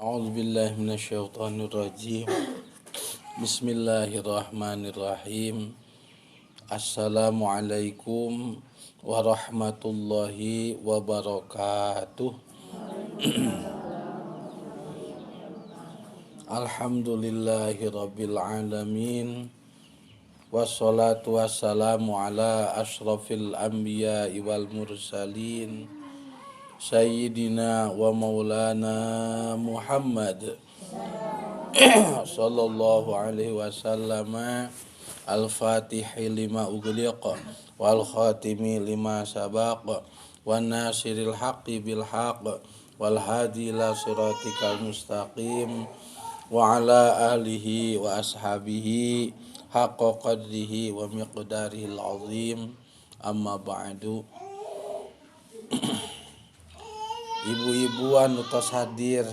A'udzubillahi minasyaitonirrajim. Bismillahirrahmanirrahim. Assalamualaikum warahmatullahi wabarakatuh. Alhamdulillahi rabbil alamin. Wassalatu wassalamu ala asyrafil anbiya'i wal mursalin. Sayyidina wa maulana Muhammad sallallahu alaihi wasallam al-fatihi lima ughliqa wal khatimi lima sabaqa wan nasiril haqqi bil haqq wal hadi ila siratikal mustaqim wa ala alihi wa ashabihi haqqa qadrihi wa miqdarihil azim. Amma ba'du. Ibu-ibu anu tos hadir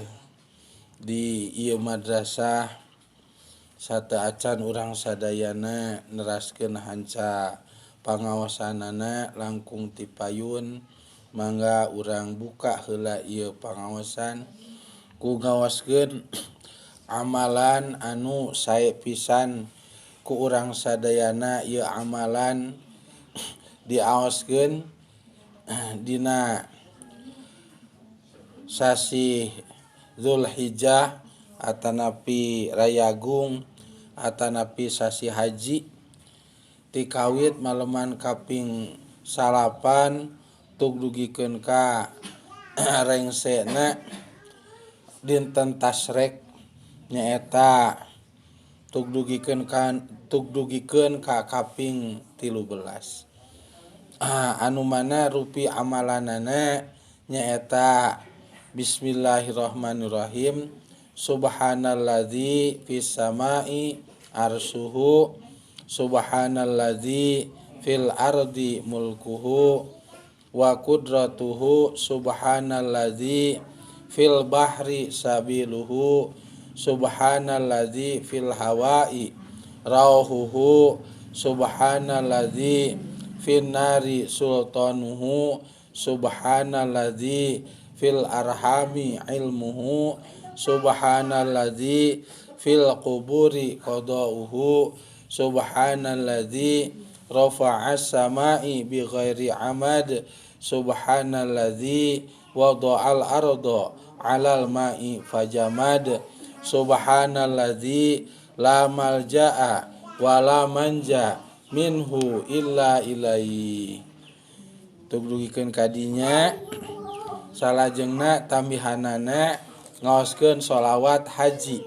di ieu madrasah sata acan urang sadayana neraskeun hanca pangaosanana langkung ti payun, mangga urang buka heula ieu pangaosan ku ngaoskeun amalan anu sae pisan ku urang sadayana. Ieu amalan diaoskeun dina sasi Zulhijjah atanapi Rayagung atanapi sasi haji ti kawit maleman kaping 8 tug dugikeun ka rengsena dinten Tasrek nyaeta tug dugikeun ka kaping 13. Anu mana rupi amalanana nyaeta Bismillahirrahmanirrahim. Subhanalladzi fis samai arsyuhu subhanalladzi fil ardi mulkuhu wa qudratuhu subhanalladzi fil bahri sabiluhu subhanalladzi fil hawai rauhuhu subhanalladzi fin nari sultanuhu subhanalladzi fil arhami ilmuhu subhanalladzi fil quburi qada'uhu subhanalladzi rafa'as samai bighairi amad subhanalladzi wada'al arda 'alal ma'i fajamad subhanalladzi la malja'a wa la manja minhu illa ilaihi. Tug dugikeun kadinya salajengna tambihanana ngaoskeun sholawat haji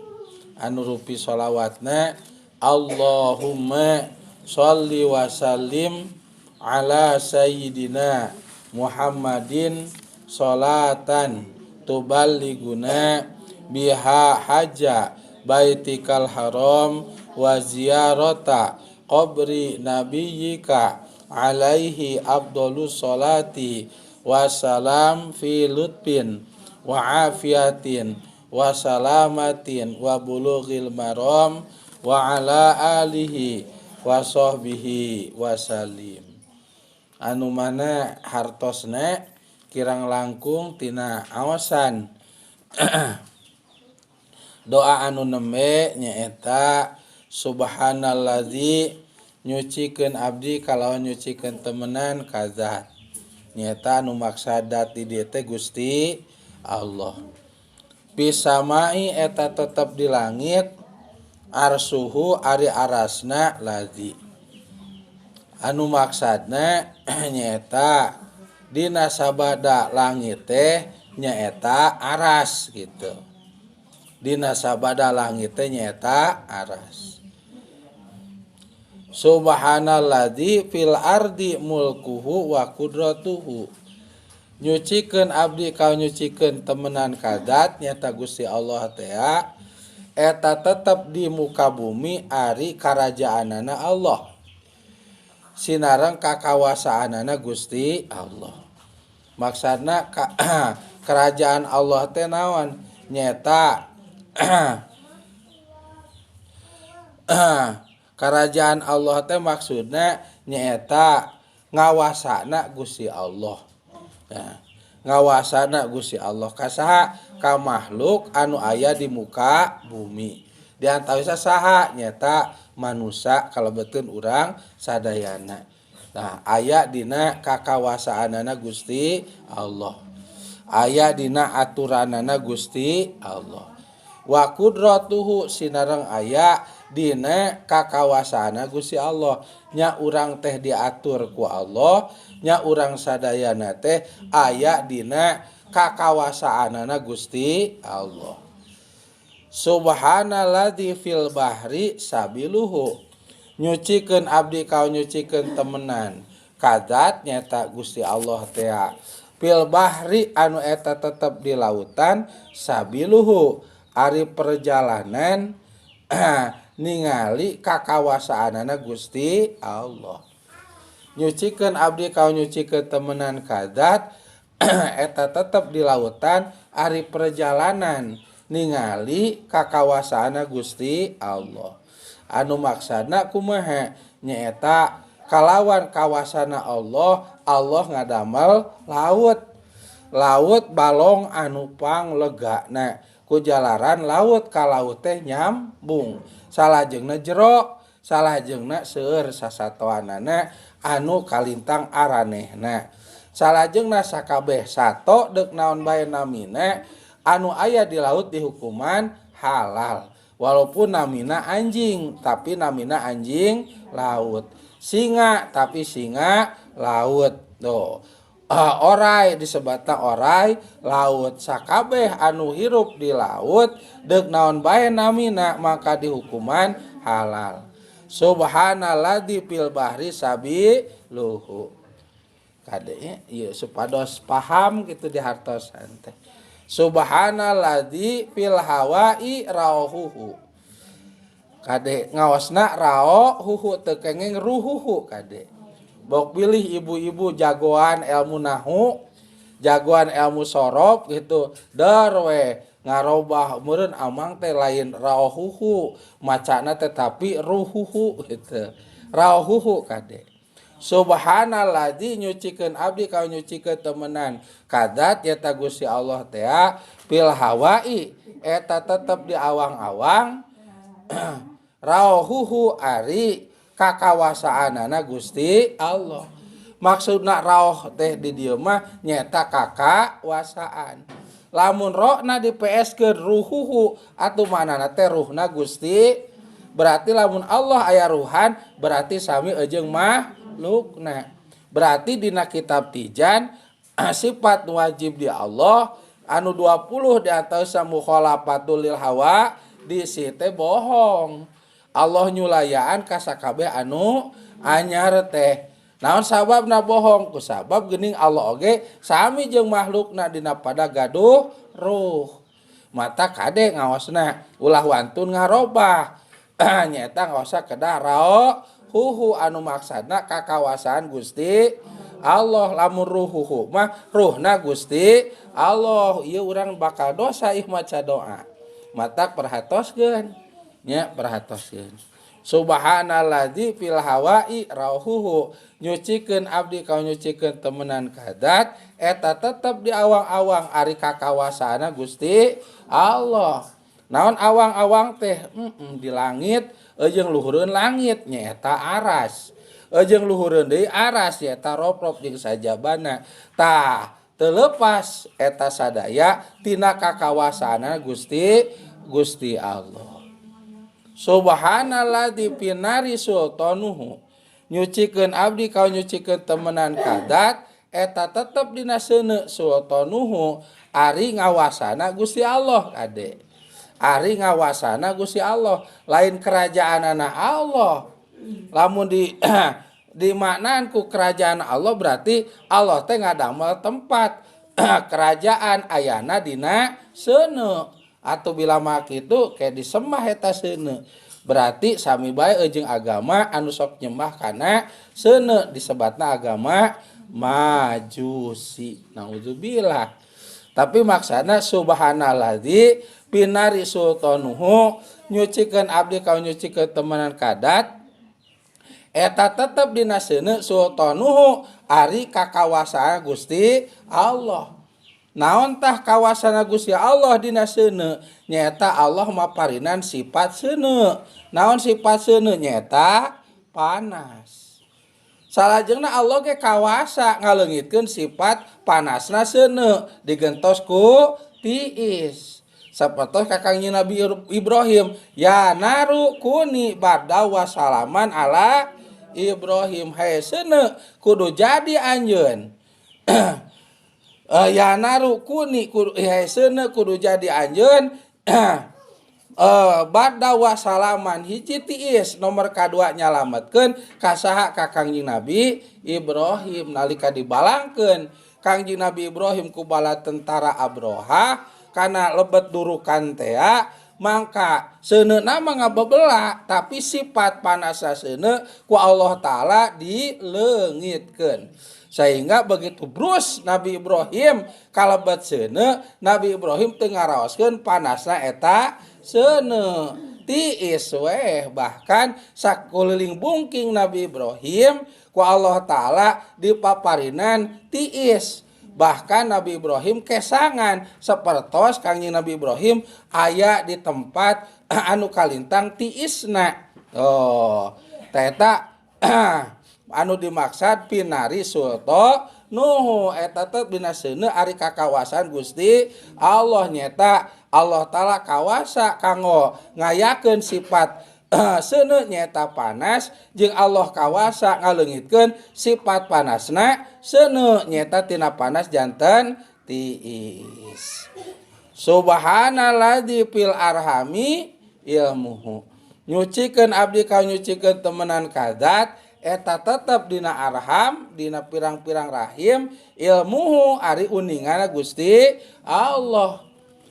anu rupi sholawatna Allahumma sholli wa sallim ala sayyidina Muhammadin sholatan tuballiguna biha hajja baitikal haram wa ziyarata qabri nabiyyika alaihi afdhalus sholati wassalam fi lutfin wa afiatin wa salamatin wa bulughil maram wa ala alihi wa sahbihi wa salim. Anu mana hartosna kirang langkung tina aosan doa anu nembe nyaeta subhanalladzi nyucikeun abdi kalawan nyucikeun temenan ka zat nyata anu maksada ti dieu teh Gusti Allah. Pisamai eta tetep di langit arsuhu ari arasna ladzi. Anu maksadna nyaeta dina sabada langit teh nyaeta aras gitu. Dina sabada langit teh nyaeta aras. Subhanalladzi fil ardi mulkuhu wa qudratuhu. Nyucikeun abdi ka nyucikeun temenan ka zat nyata Gusti Allah teh eta tetep di muka bumi ari karajaanana Allah. Sinareng kakawasaanana Gusti Allah. Maksudna kerajaan Allah teh naon? Nyata kerajaan Allah teh maksudna nyaeta ngawasana Gusti Allah. Nah, ngawasana Gusti Allah kasaha ka makhluk anu aya di muka bumi di antawisa saha nyata manusia kalebetkeun urang sadayana. Nah aya dina kakawasaanana Gusti Allah, aya dina aturanana Gusti Allah. Wa qudratuhu sinareng aya dina kakawasaana Gusti Allah, nya urang teh diatur ku Allah, nya urang sadayana teh aya dina kakawasaanana Gusti Allah. Subhanalladzi fil bahri sabiluhu, nyucikeun abdi kau nyucikeun temenan kadat nyata Gusti Allah teh fil bahri anu eta tetep di lautan sabiluhu ari perjalanan ningali kakawasaanana Gusti Allah. Nyucikeun abdi kau nyucikeun temenan kadat eta tetep di lautan ari perjalanan ningali kakawasaanna Gusti Allah. Anu maksana kumaha nyaeta kalawan kawasana Allah, Allah ngadamel laut balong anu panglegana ku jalaran laut ka laut teh nyambung salajengna jero salajengna seueur sasatoanana anu kalintang aranehna salajengna sakabeh sato deuk naon bae namina anu aya di laut dihukuman halal walaupun namina anjing tapi namina anjing laut, singa tapi singa laut tuh. Orai disebutna orai laut sakabeh anu hirup di laut deuk naon bae namina maka dihukuman halal. Subhanalladzi fil bahri sabiluhu. Kade ieu supados paham kitu dihartosan teh. Subhanalladzi fil hawai rauhuhu. Kade ngaosna rao huhu teu kenging ruhuhu kade. Bok pilih ibu-ibu jagoan ilmu nahu, jagoan ilmu sorof gitu. Darwe ngarobah meureun amang teh lain rauhuhu, macana tetapi ruhuhu gitu. Rauhuhu kade. Subhanalladzi nyucikeun abdi kau nyucikeun temenan kadat eta Gusti Allah teh fil hawai eta tetep di awang-awang rauhuhu ari kakawasaanana Gusti Allah. Maksudna rauh teh di dieu mah nyata kakawasaan. Lamun rohna dipeeskeun ruhuhu atuh manana teh ruhna Gusti, berarti lamun Allah aya ruhan berarti sami ejeung makhlukna. Berarti dina kitab Tijan sifat wajib di Allah anu 20 di antara mukhalafatul lil hawa di situ bohong. Allah nyulayaan ka sakabeh anu anyar teh. Naon sababna bohong? Ku sabab geuning Allah oge sami jeung makhlukna dina pada gaduh ruh. Mata kade ngaosna ulah wantun ngarobah. Nyata ngaosa kedah rao huhu anu maksana kakawasaan Gusti Allah. Lamun ruhuhu mah ruhna Gusti Allah. Ieu urang bakal dosa ih maca doa. Mata perhatoskeun nya perhatoskeun. Subhanalladzi fil hawai rauhuhu, nyucikeun abdi kau nyucikeun temenan kadat eta tetep di awang-awang ari kakawasaana Gusti Allah. Naon awang-awang teh? Di langit jeung luhureun langit nyaeta aras. Jeung luhureun deui aras nyaeta rob-rob jeung sajabana. Tah teu leupas eta sadaya tina kakawasaana Gusti Allah. Subhanalladzi pinari sultanuhu, nyucikeun abdi kau nyucikeun temenan kadat eta tetep dina seuneu sultanuhu ari ngawasana Gusti Allah kade. Ari ngawasana Gusti Allah lain kerajaanana Allah. Lamun di maknaan ku kerajaan Allah berarti Allah teh ngadamel tempat kerajaan ayana dina seuneu. Atau bila mah kitu kayak disembah eta seuneu. Berarti sami bae jeung agama anu sok nyembah kana seuneu disebatna agama Majusi. Nauzubillah. Tapi maksana subhanalladzi pinari sultanuhu, nyucikeun abdi kau nyucikeun temenan kadat eta tetep dina seuneu sultanuhu ari kakawasaan Gusti Allah. naon tah kawasana Gusti Allah dina seuneu nyaeta Allah maparinan sifat seuneu. Naon sifat seuneu nyaeta panas. Salajengna Allah ge kawasa ngaleungitkeun sifat panasna seuneu digentos ku tiis. Sapertos kakangnya Nabi Ibrahim, ya naru kuni barda wa salaman ala Ibrahim. Hae seuneu kudu jadi anjeun. Ya naru kuni kudu hae seuneu kudu jadi anjeun. Barda wa salaman hiji tiis nomor kadua nyalametkeun ka saha ka Kangjeng Nabi Ibrahim nalika dibalangkeun Kangjeng Nabi Ibrahim ku bala tentara Abroha kana lebet durukan teh mangka seuneuna mah ngabebelah tapi sifat panasna seuneu ku Allah taala dileungitkeun sehingga begitu brus Nabi Ibrahim kalebet seuneu Nabi Ibrahim teu ngaraoskeun panasna eta seuneu tiis we bahkan sakuliling bungking Nabi Ibrahim ku Allah taala dipaparinan tiis. Bahkan Nabi Ibrahim kesangan sapertos Kangjeng Nabi Ibrahim aya di tempat anu kalintang tiisna. Eta anu dimaksud pinari sulto nuhu eta teh dina seuneu ari kakawasan Gusti Allah nyata Allah taala kawasa kanggo ngayakeun sifat seuneu nyaeta panas jeung Allah kawasa ngaleungitkeun sifat panasna seuneu nyaeta tina panas janten tiis. Subhanalladzi fil arhami ilmuhu. Nyucikeun abdi ka nyucikeun temenan kadat eta tetep dina arham dina pirang-pirang rahim ilmuhu ari uninganna Gusti Allah.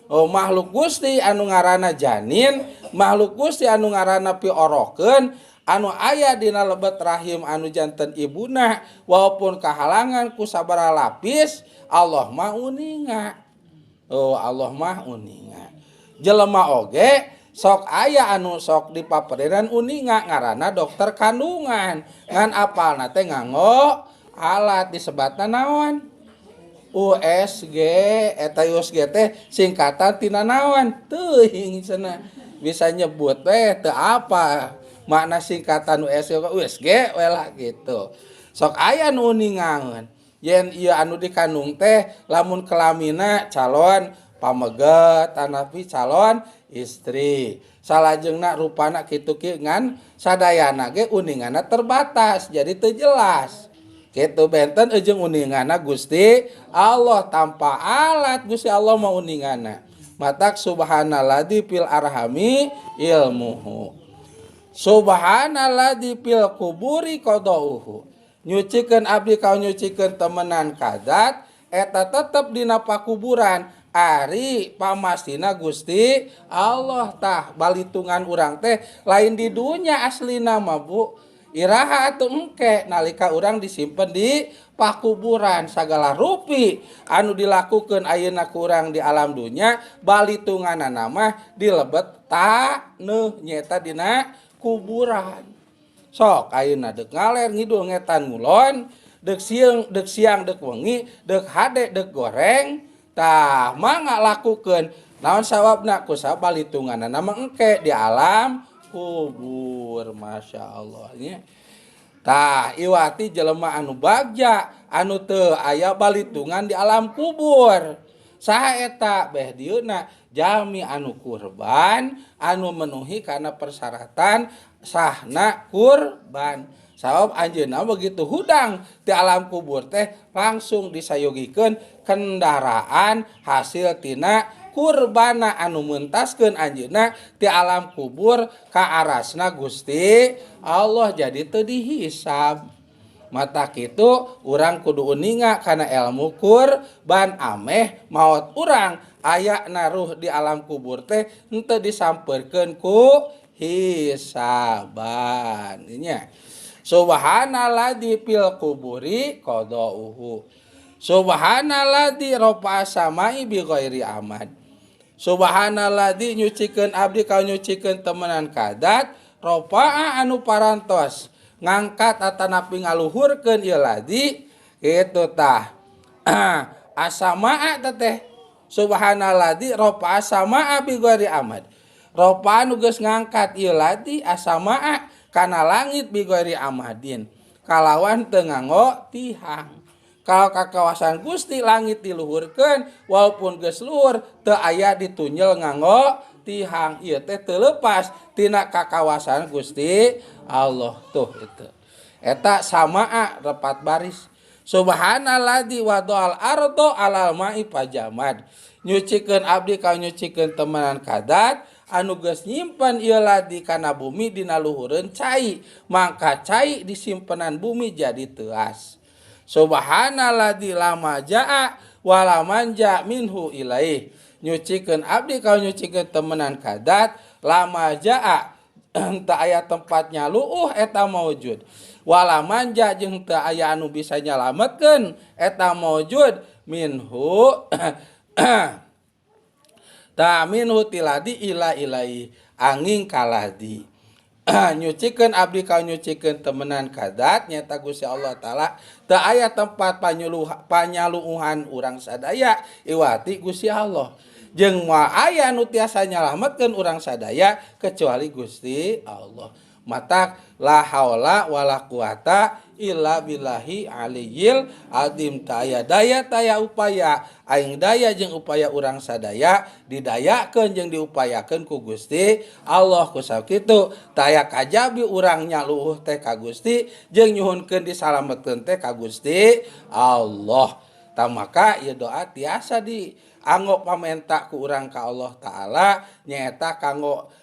Makhluk Gusti anu ngaranna janin, makhluk Gusti anu ngaranna piorokeun, anu aya dina lebet rahim anu janten ibuna walaupun kahalangan ku sabaraha lapis, Allah mah uninga. Allah mah uninga. Jelema oge sok aya anu sok dipaperinan uninga ngaranna dokter kandungan. Ngan apalna teh nganggo alat disebatna naon? USG eta USG teh singkatan tina naon teuing cenah bisa nyebut teu apa makna singkatan USG we lah gitu sok aya nu uningaeun yen ieu anu dikandung teh lamun kelamina calon pameget anapi calon istri salajengna rupana kitu kieu ngan sadayana ge uninganna terbatas jadi teu jelas. Kitu benten ujung uninganna Gusti Allah tanpa alat Gusti Allah mau uninganna. Matak subhanalladzi fil arhami ilmuhu. Subhanalladzi fil kuburi qadauhu. Nyucikeun abdi ka nyucikeun temenan kadat eta tetep dina pakuburan ari pamastina Gusti Allah tah balitungan urang teh lain di dunya aslina mah Bu. Iraha atuh engke nalika urang disimpen di pakuburan sagala rupi anu dilakukeun ayeuna ku urang di alam dunya balitunganna mah dilebet taneuh nyaeta dina kuburan. Sok ayeuna deuk ngaler ngidul ngetan ngulon deuk siang deuk wengi deuk hade deuk goreng tah mangga lakukeun naon sawabna ku sabalitunganna mah engke di alam kubur. Masya Allah nya tah iwati jelema anu bagja anu teu aya balitungan di alam kubur saha eta beh dieuna jami anu kurban anu menuhi kana persyaratan sahna kurban sabab anjeunna begitu hudang di alam kubur teh langsung disayogikeun kendaraan hasil tina kurbana anu mentaskeun anjeunna ti alam kubur ka arasna Gusti Allah jadi teu dihisab. Mata kitu urang kudu uninga kana ilmu kurban ameh maot urang aya naruh di alam kubur teh henteu disampeurkeun ku hisaban nya. Subhanalladzi fil kuburi qadauhu. Subhanalladzi rafa samai bi ghairi amad. Subhanalladzi nyucikeun abdi ka nyucikeun temenan kadat rafa'a anu parantos ngangkat atanapi ngaluhurkeun ieu ladzi kitu tah asamaa teh subhanalladzi rafa asamaa bi ghairi amad. Rafa anu geus ngangkat ieu ladi asamaa kana langit bi ghairi amadin. Kalawan teu nganggo tihang. Kalau kakawasan Gusti langit diluhurkeun walaupun geus luhur teu aya ditunyel nganggo tihang. Ieu teh teu leupas tina kakawasan Gusti Allah tuh itu. Eta samaa repat baris. Subhanalladzi wada'al ardo alal ma'i pajamad. Nyucikeun abdi ka nyucikeun temenan kadat anu geus nyimpen ieu ladi kana bumi dina luhureun cai, mangka cai disimpenan bumi jadi teuas. Subhanalladzi lama jaa wala manja minhu ilaih. Nyucikeun abdi ka nyucikeun temenan kadat lama jaa teu aya tempatnya luuh eta maujud. Wala manja jeung teu aya anu bisa nyalametkeun eta maujud minhu ta minhu tiladi ila ilai angin kaladi. Nyucikeun abdi ka nyucikeun temenan kadat nyata Gusti Allah taala teu aya tempat panyaluuhan urang sadaya iwati Gusti Allah. Jeung moal aya anu tiasa nyalametkeun urang sadaya kecuali Gusti Allah. Matak la haula wala quwata illa billahi aliyil azim. Taya daya taya upaya aing daya jeung upaya urang sadaya didayakeun jeung diupayakeun ku Gusti Allah. Ku sakitu taya kajabi urang nyaluuh teh ka Gusti jeung nyuhunkeun disalametkeun teh ka Gusti Allah. Tamaka ieu doa tiasa dianggo pamenta ku urang ka Allah taala nyaeta kanggo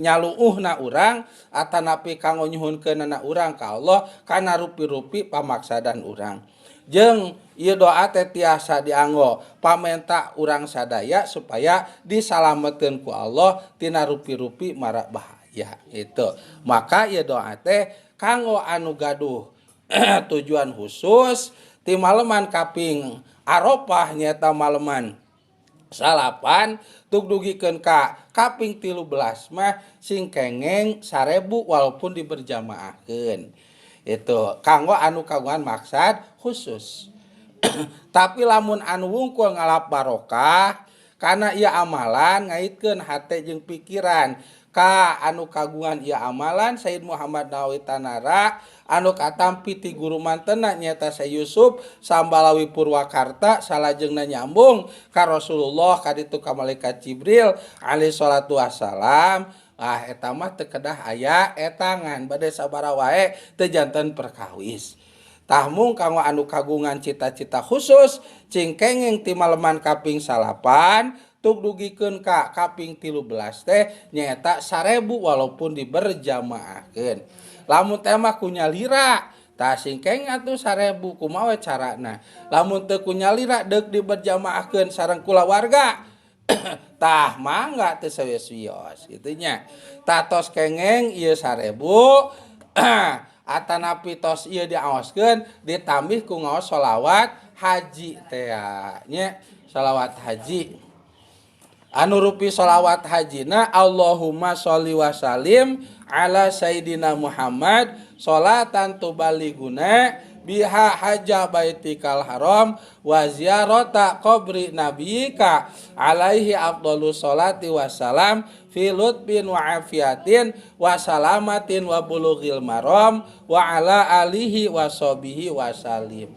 nyaluuhna urang atanapi kanggo nyuhunkeunna urang ka Allah kana rupi-rupi pamaksadan urang. Jeung ieu doa teh tiasa dianggo pamenta urang sadaya supaya disalametkeun ku Allah tina rupi-rupi mara bahaya itu. Maka ieu doa teh kanggo anu gaduh tujuan khusus ti maleman kaping Arafah nyaeta maleman salapan tuk dugikeun ka kaping 13 mah sing kengeng 1000 walaupun diberjamaahkeun. Itu kanggo anu kagungan maksad khusus. Tapi lamun anu wungkul ngalap barokah kana ieu amalan ngaitkeun hate jeung pikiran ka anu kagungan ieu amalan Sayyid Muhammad Nawawi Tanara anu katampi ti guru mantena nyaeta Syekh Yusuf Sambalawi Purwakarta salajengna nyambung ka Rasulullah kaditu ka malaikat Jibril alaihi salatu wassalam. Eta mah teu kedah aya etangan bade sabaraha wae teu janten perkawis. Tah mung kanggo anu kagungan cita-cita khusus cing kengeng ti maleman kaping 8 tuk dugikeun ka kaping 13 teh nyaeta 1000 walaupun diberjamaahkeun. Lamun teh mah kunyalira tah sing kengeng atuh 1000 kumaha carana. Lamun teu kunyalira deuk diberjamaahkeun sareng kulawarga tah mangga teu sawios-wios kitu nya. Tah tos kengeng ieu 1000 atanapi tos ieu diaoskeun ditambih ku ngaos sholawat haji teh nya. Sholawat haji anu rupi sholawat hajina Allahumma sholli wa sallim ala sayyidina Muhammad sholatan tubaliguna biha hajja baitikal haram wa ziyarata qabri nabiyika alaihi afdhalus sholati wassalam fi lutfin wa afiatin wa salamatin wa bulughil maram wa ala alihi wa sahbihi wasallim.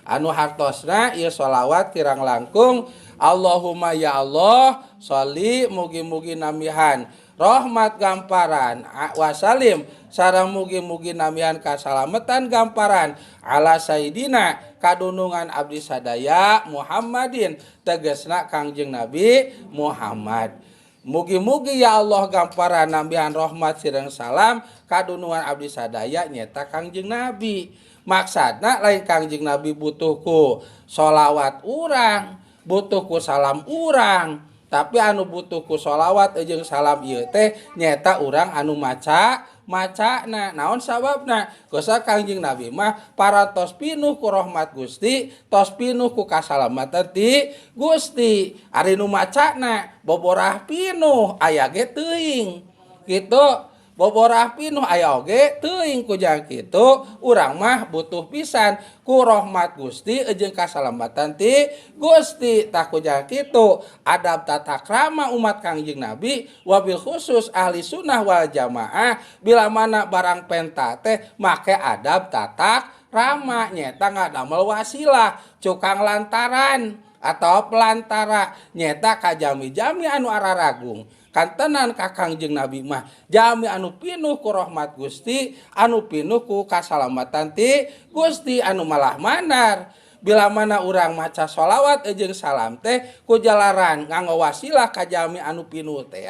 Anu hartosna ieu sholawat kirang langkung Allahumma ya Allah sholli mugi-mugi namihan rahmat gamparan wasalim sareng mugi-mugi namihan kasalametan gamparan ala sayyidina kadunungan abdi sadaya Muhammadin tegasna Kangjeng Nabi Muhammad. Mugi-mugi ya Allah gamparan namihan rahmat sareng salam kadunungan abdi sadaya nyata Kangjeng Nabi. Maksudna lain Kangjeng Nabi butuh ku sholawat urang, butuh ku salam urang, tapi anu butuh ku sholawat jeung salam ieu teh nyata urang anu macana. Naon sababna? Kosa Kangjeng Nabi mah parantos pinuh ku rahmat Gusti, tos pinuh ku kasalamatan ti Gusti. Ari nu macana boborah pinuh aya ge teuing. Kitu boborah pinuh aya oge teuing ku jang kitu urang mah butuh pisan ku rahmat Gusti jeung kasalamatan ti Gusti tah ku jang kitu adab tata krama umat Kangjeng Nabi wabil khusus ahli sunnah wal jamaah bila mana barang penta teh make adab tata krama nyeta ngadamel wasilah cukang lantaran atau pelantara nyeta ka jami-jami anu araragung kantenan ka Kangjeng Nabi mah jami anu pinuh ku rahmat Gusti anu pinuh ku kasalamatan ti Gusti anu malah mandar bila mana urang maca sholawat jeung salam teh ku jalaran nganggo wasilah ka jami anu pinuh teh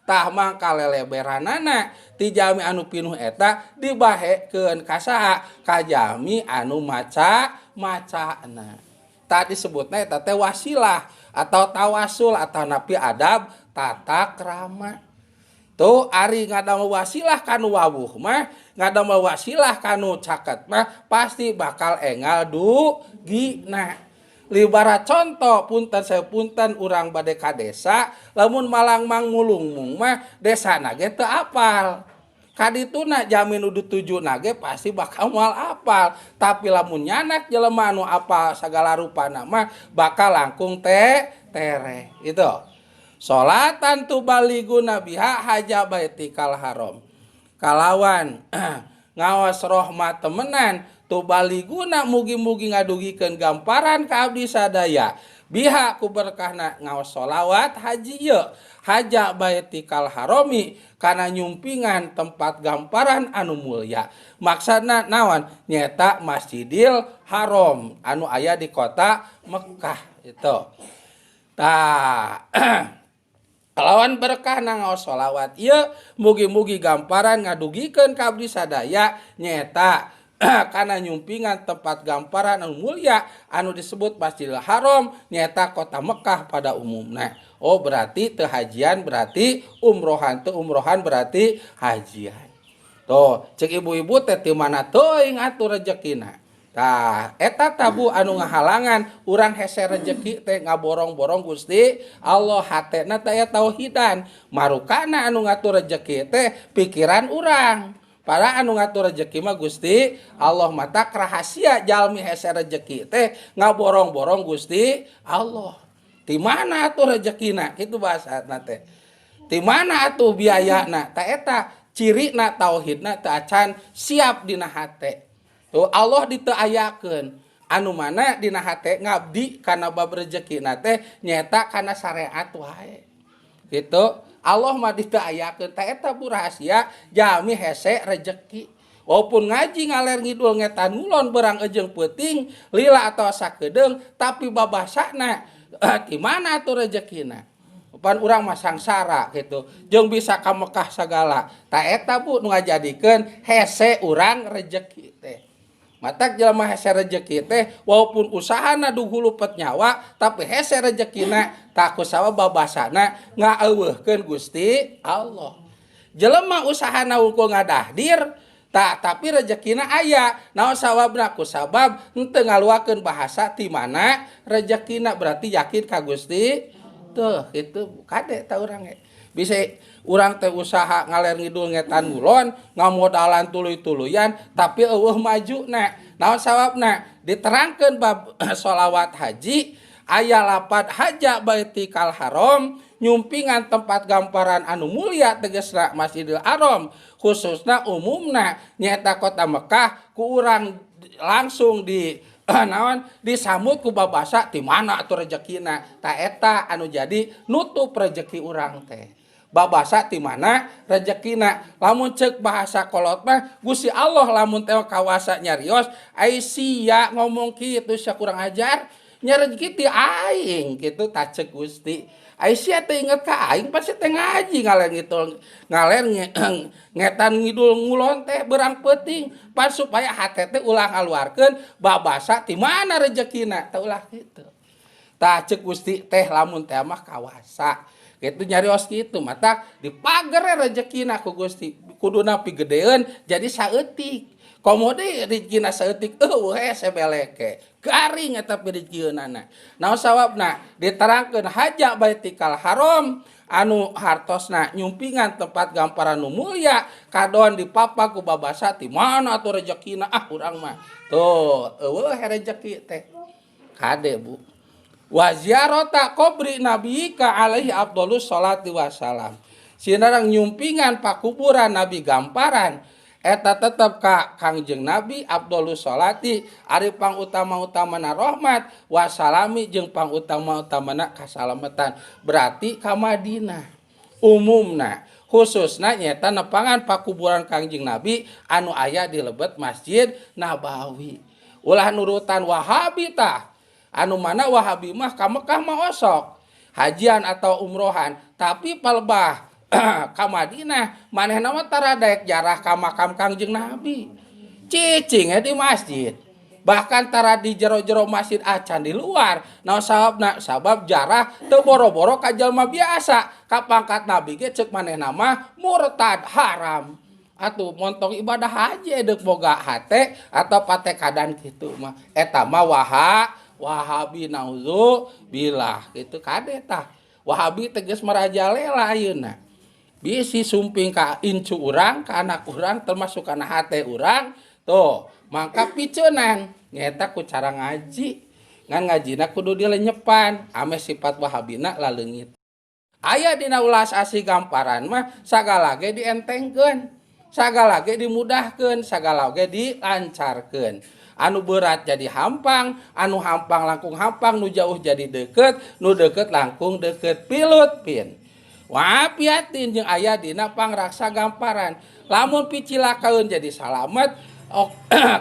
tah mangka leleberanana ti jami anu pinuh eta dibahekeun ka saha ka jami anu macana tadi disebutnya eta teh wasilah atau tawasul atau napi adab tata krama tuh ari ngadamel wasilah kanu wawuh mah ngadamel wasilah kanu caket mah pasti bakal engal dugina libara contoh punten saya punten urang bade ka desa lamun malang mang mulung mah desana ge teu apal kadituna jamin udah tujuh nage pasti bakal moal apal tapi lamun nyanak jelema anu apal sagala rupa nama bakal langkung tere itu sholatan tubaliguna biha haja baitikal haram kalawan ngawas rahmat temenan tubaliguna mugi-mugi ngadugikeun gamparan ka abdi sadaya biha ku berkahna ngaos sholawat haji ye haja baitikal harami kana nyumpingan tempat gamparan anu mulya maksudna naon nyeta Masjidil Haram anu aya di kota Mekah itu tah lawan berkah ngaos sholawat ieu mugi-mugi gamparan ngadugikeun ka abdi sadaya nyeta karena nyumpingan tempat gamparan anu mulia anu disebut Masjidil Haram nyata kota Mekah pada umumnya. Oh berarti teu hajian berarti umrohan, teu umrohan berarti hajian. Tuh cek ibu-ibu teh ti mana teuing atuh rezekina. Tah eta tabu anu ngahalangan urang hese rezeki teh ngaborong-borong Gusti Allah hatena teh tauhidan marukana anu ngatur rezeki teh pikiran urang. Para anu ngatur rezeki mah Gusti Allah mata rahasia jalmi hese rezeki teh ngaborong-borong Gusti Allah. Di mana atuh rezekina? Kitu bahasana teh. Di mana atuh biayana? Ta eta cirina tauhidna teu acan siap dina hate. Tuh Allah diteu ayakeun anu mana dina hate ngabdi kana bab rezekina teh nyata kana syariat wae. Gitu. Allah mah diteu ayakeun ta eta bu rahasia jami hese rezeki. Walaupun ngaji ngaler ngidul ngetan ngulon berang ejeng peuting lila atau sakedeung tapi babasana di mana tuh rezekina? Pan urang mah sangsara gitu. Jeung bisa ka Mekah sagala. Ta eta bu nu ngajadikeun hese urang rezeki teh. Matak jelema hese rezeki teh walaupun usahana duhulupet nyawa tapi hese rezekina tak kusawa babasana ngaeuweuhkeun Gusti Allah. Jelema usahana unggul ngadahdir tapi rezekina aya. Naon sawabna ku sabab henteu ngaluakeun bahasa ti mana rezekina berarti yakin ka Gusti. Tuh kitu kade ta urang ge. Bisa urang teh usaha ngaler ngidul ngetan ngulon ngamodalan tuluy-tuluyan tapi eueuh majuna. Naon sawabna diterangkeun bab sholawat haji aya lapat haja baitikal haram nyumpingan tempat gamparan anu mulia tegesna Masjidil Haram khususna umumna nyaeta kota Mekah ku urang langsung di naon disambut ku babasa di mana atuh rezekina ta eta anu jadi nutup rezeki urang teh babasa ti mana rezekina lamun ceuk bahasa kolot mah Gusti Allah lamun teh kawasa nyarios ai sia ngomong kitu sia kurang ajar nya rezeki ti aing kitu ta ceuk Gusti ai sia teh inget ka aing pasti teh ngaji ngaler ngetan ngidul ngulon teh berang peuting pan supaya hate teh ulah ngaluarkeun babasa ti mana rezekina teh ulah kitu ta ceuk Gusti teh lamun teh mah kawasa kitu nyarios kitu mata dipager rezekina ku Gusti kuduna pigedeun jadi saeutik komode rezekina saeutik we sebeleke garing eta rezekieunana naon sawabna diterangkeun haja baitikal haram anu hartosna nyumpingan tempat gamparan nu mulia kadoan dipapa ku babasa ti mana atuh rezekina urang mah tuh eueuh rezeki teh kade Bu wa ziarata qabri nabiyika alaihi afdhalus sholati wassalam sinareng nyumpingan pakuburan nabi gamparan eta tetep ka Kangjeng Nabi afdhalus sholati ari pangutama-utamana rahmat wassalami jeung pangutama-utamana kasalamatan berarti ka Madinah umumna khususna nyata nepangan pakuburan Kangjeng Nabi anu aya di lebet Masjid Nabawi ulah nurutan Wahabi tah anu mana Wahabi mah ka Mekah mah osok hajian atau umrohan tapi palebah ka Madinah manehna mah tara daek jarah ka makam Kangjeng Nabi cicing di masjid bahkan tara di jero-jero masjid acan di luar naon sabab jarah teu boro-boro ka jalma biasa ka pangkat Nabi ge ceuk manehna mah murtad haram atuh montong ibadah haji deuk boga hate atau patekadan kitu mah eta mah Wahabi nauzubillah kitu kade tah Wahabi tegas merajalela ayeuna bisi sumping ka incu urang ka anak urang termasuk kana hate urang tuh mangka piceunan nyata ku cara ngaji ngan ngajina kudu dilenyepan ame sifat Wahabina laleungit aya dina ulas asli gamparan mah sagala ge dientengkeun sagala ge dimudahkeun sagala ge dilancarkeun anu berat jadi hampang anu hampang langkung hampang nu jauh jadi deket nu deket langkung deket pilut pin wapiatin jeung aya dina pangraksa gamparan lamun picilakaeun jadi salamet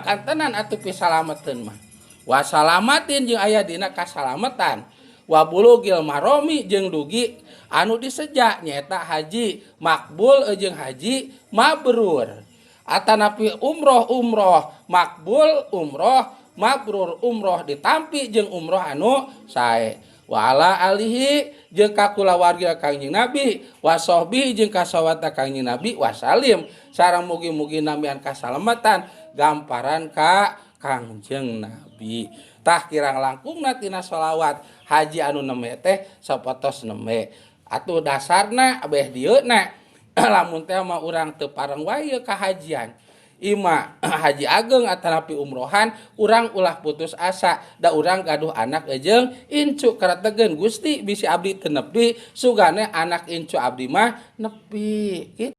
kantenan atuh pisalameteun mah wasalamatin jeung aya dina kasalametan wabulugil maromi jeung dugi anu diseja nyaeta haji makbul jeung haji mabrur atanapi umroh makbul umroh mabrur umroh ditampi jeung umroh anu sae wala alihi jeung ka kulawarga Kangjeng Nabi wasahbi jeung ka sawata Kangjeng Nabi wasalim sareng mugi-mugi namian kasalamatan gamparan ka Kangjeng Nabi tah kirang langkungna tina sholawat haji anu neme teh sapotos neme atuh dasarna abeh dieuna lamun teh mah urang teu pareng wae ka hajian ima haji ageng atanapi umrohan urang ulah putus asa da urang gaduh anak jeung incu karategeun Gusti bisi abdi teu nepi sugane anak incu abdi mah nepi